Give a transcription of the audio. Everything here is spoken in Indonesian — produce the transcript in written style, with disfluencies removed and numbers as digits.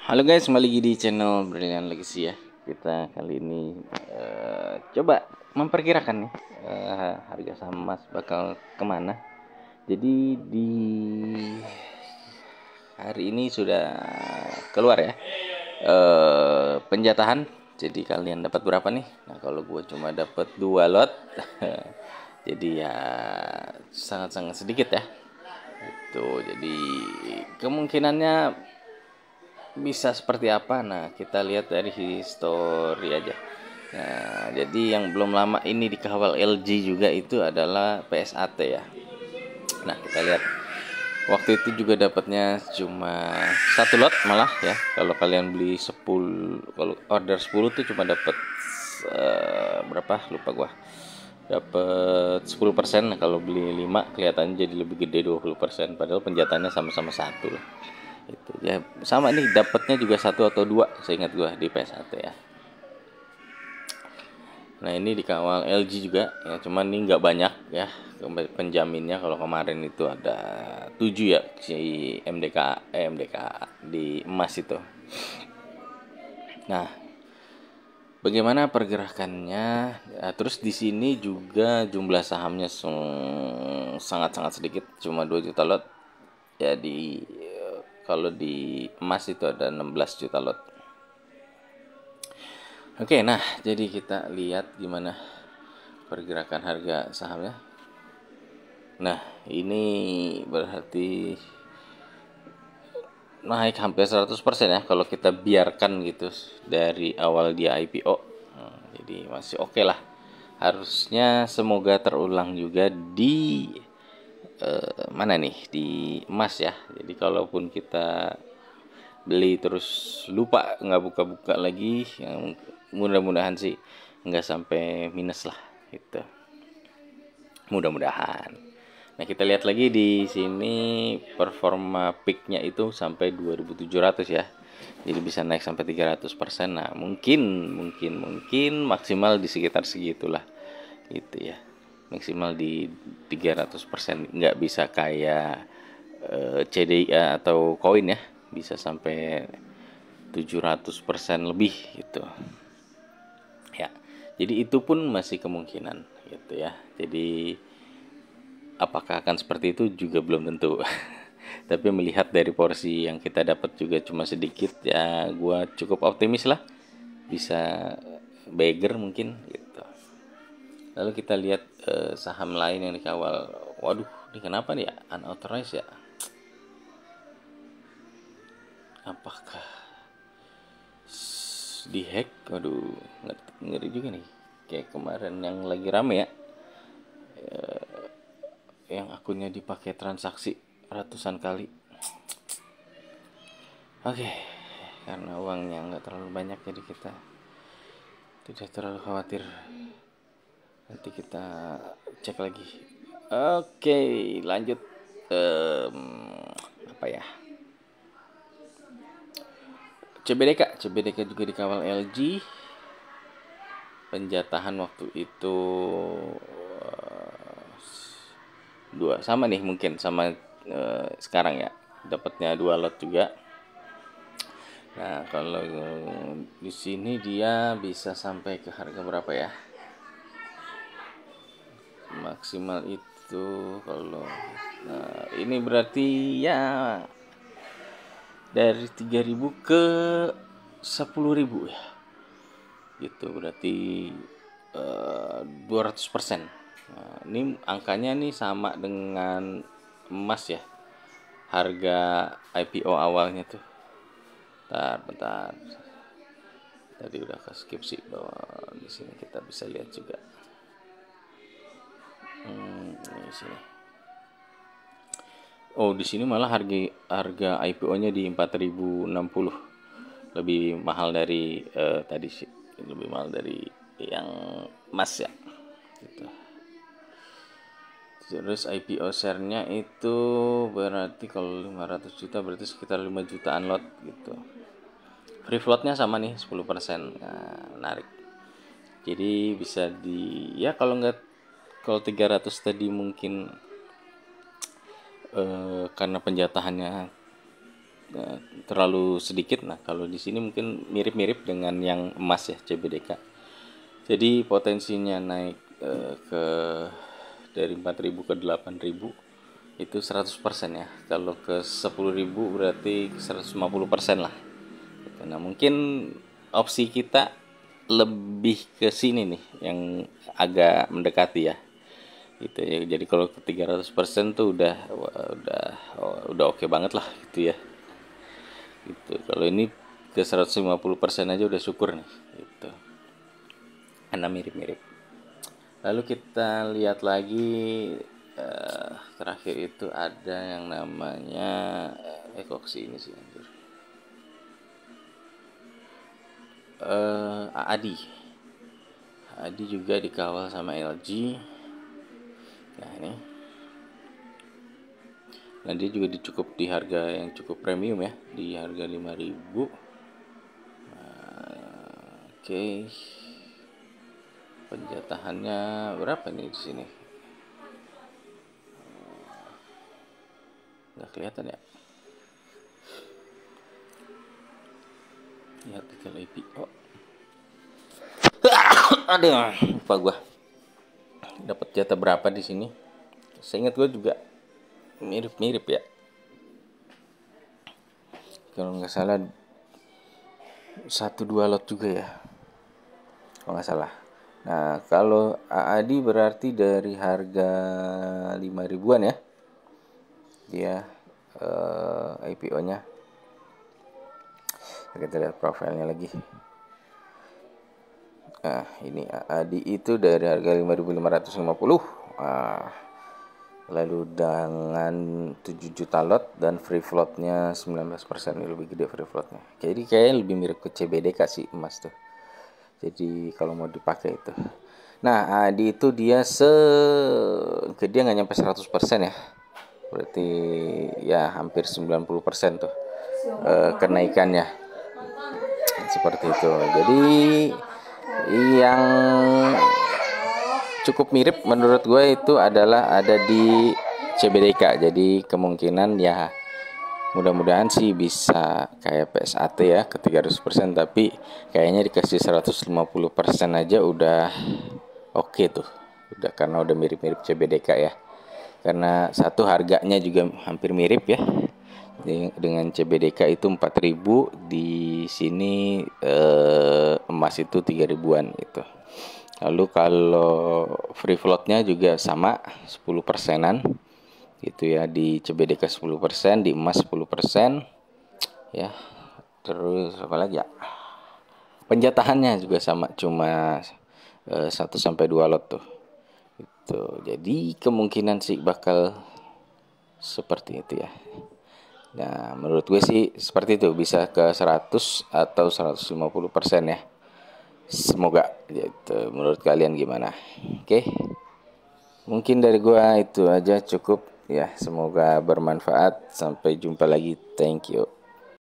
Halo guys, kembali lagi di channel Brilliant Legacy ya. Kita kali ini coba memperkirakan nih harga saham emas bakal kemana. Jadi di hari ini sudah keluar ya penjatahan. Jadi kalian dapat berapa nih? Nah kalau gue cuma dapat 2 lot, jadi ya sangat-sangat sedikit ya. Itu jadi kemungkinannya bisa seperti apa. Nah kita lihat dari history aja. Nah jadi yang belum lama ini dikawal LG juga itu adalah PSAT ya. Nah kita lihat waktu itu juga dapatnya cuma 1 lot malah ya. Kalau kalian beli 10, kalau order 10 tuh cuma dapat berapa lupa gua, dapat 10%. Kalau beli 5 kelihatannya jadi lebih gede 20%, padahal penjataannya sama-sama satu lah. Itu ya sama, ini dapatnya juga 1 atau 2 seingat gua di PSAT ya. Nah ini dikawal LG juga ya, cuman ini nggak banyak ya penjaminnya. Kalau kemarin itu ada 7 ya si MDK di emas itu. Nah bagaimana pergerakannya? Nah, terus di sini juga jumlah sahamnya sangat-sangat sedikit, cuma 2 juta lot. Jadi kalau di emas itu ada 16 juta lot. Oke, nah jadi kita lihat gimana pergerakan harga sahamnya. Nah ini berarti naik hampir 100% ya kalau kita biarkan gitu dari awal dia IPO. Jadi masih oke lah. Harusnya semoga terulang juga di mana nih, di emas ya. Jadi kalaupun kita beli terus lupa nggak buka-buka lagi, yang mudah-mudahan sih nggak sampai minus lah gitu, mudah-mudahan. Nah kita lihat lagi di sini performa peaknya itu sampai 2700 ya, jadi bisa naik sampai 300%. Nah mungkin maksimal di sekitar segitulah gitu ya, maksimal di 300%. Nggak bisa kayak CDI atau koin ya, bisa sampai 700% lebih gitu ya. Jadi itu pun masih kemungkinan gitu ya. Jadi apakah akan seperti itu juga belum tentu. Tapi melihat dari porsi yang kita dapat juga cuma sedikit ya, gua cukup optimis lah bisa beggar mungkin gitu. Lalu kita lihat saham lain yang dikawal. Waduh, ini kenapa nih ya unauthorized ya? Apakah dihack? Waduh, ngeri juga nih. Kayak kemarin yang lagi rame ya, yang akunnya dipakai transaksi ratusan kali. Oke, karena uangnya nggak terlalu banyak jadi kita tidak terlalu khawatir. Nanti kita cek lagi. Oke, lanjut. Apa ya? CBDK juga dikawal LG. Penjatahan waktu itu dua, sama nih mungkin sama sekarang ya, dapatnya 2 lot juga. Nah kalau di sini dia bisa sampai ke harga berapa ya, maksimal itu kalau ini berarti ya dari 3.000 ke 10.000 ya gitu, berarti 200%. Nah, ini angkanya nih sama dengan emas ya, harga IPO awalnya tuh. Bentar. Tadi udah ke skip sih, bahwa di sini kita bisa lihat juga. Di sini. Oh, di sini malah harga IPO-nya di 4.060. Lebih mahal dari tadi sih, lebih mahal dari yang emas ya. Gitu. Terus IPO share-nya itu berarti kalau 500 juta berarti sekitar 5 jutaan lot gitu. Free float-nya sama nih 10%. Nah, menarik. Jadi bisa ya kalau 300 tadi mungkin karena penjatahannya terlalu sedikit. Nah, kalau di sini mungkin mirip-mirip dengan yang emas ya, CBDK. Jadi potensinya naik ke dari 4.000 ke 8.000 itu 100% ya. Kalau ke 10.000 berarti 150% lah. Nah, mungkin opsi kita lebih ke sini nih yang agak mendekati ya. Gitu ya. Jadi kalau ke 300% tuh udah oke banget lah gitu ya. Gitu. Kalau ini ke 150% aja udah syukur nih gitu. Karena mirip-mirip. Lalu kita lihat lagi terakhir itu ada yang namanya kok kesini sih anjir. AADI. AADI juga dikawal sama LG. Nah ini. Dan dia juga dicukup di harga yang cukup premium ya, di harga 5.000. Oke. Penjatahannya berapa nih di sini? Nggak kelihatan ya. Ya artikel IPO. Aduh, lupa gua. Dapat jatah berapa di sini? Saya ingat gua juga mirip-mirip ya. Kalau nggak salah 1-2 lot juga ya. Kalau nggak salah. Nah, kalau AAD berarti dari harga 5.000-an ya. Dia IPO-nya. Kita lihat profilnya lagi. Nah, ini AAD itu dari harga 5.550. Lalu dengan 7 juta lot dan free floatnya 19%, ini lebih gede free floatnya. Jadi kayaknya lebih mirip ke CBDK sih emas tuh. Jadi kalau mau dipakai itu. Nah, AAD itu dia dia nggak nyampe 100% ya. Berarti ya hampir 90% tuh kenaikannya. Seperti itu. Jadi yang cukup mirip menurut gue itu adalah ada di CBDK. Jadi kemungkinan ya mudah-mudahan sih bisa kayak PSAT ya ke 300%, tapi kayaknya dikasih 150% aja udah oke tuh. Udah, karena udah mirip-mirip CBDK ya. Karena satu harganya juga hampir mirip ya. Dengan CBDK itu 4.000, di sini emas itu 3.000-an gitu. Lalu kalau free floatnya juga sama 10%-an gitu ya, di CBDK 10%, di emas 10% ya. Terus apa lagi ya, penjatahannya juga sama, cuma 1-2 lot tuh itu. Jadi kemungkinan sih bakal seperti itu ya. Nah, menurut gue sih seperti itu, bisa ke 100 atau 150% ya. Semoga gitu. Menurut kalian gimana? Oke. Mungkin dari gua itu aja cukup ya. Semoga bermanfaat. Sampai jumpa lagi. Thank you.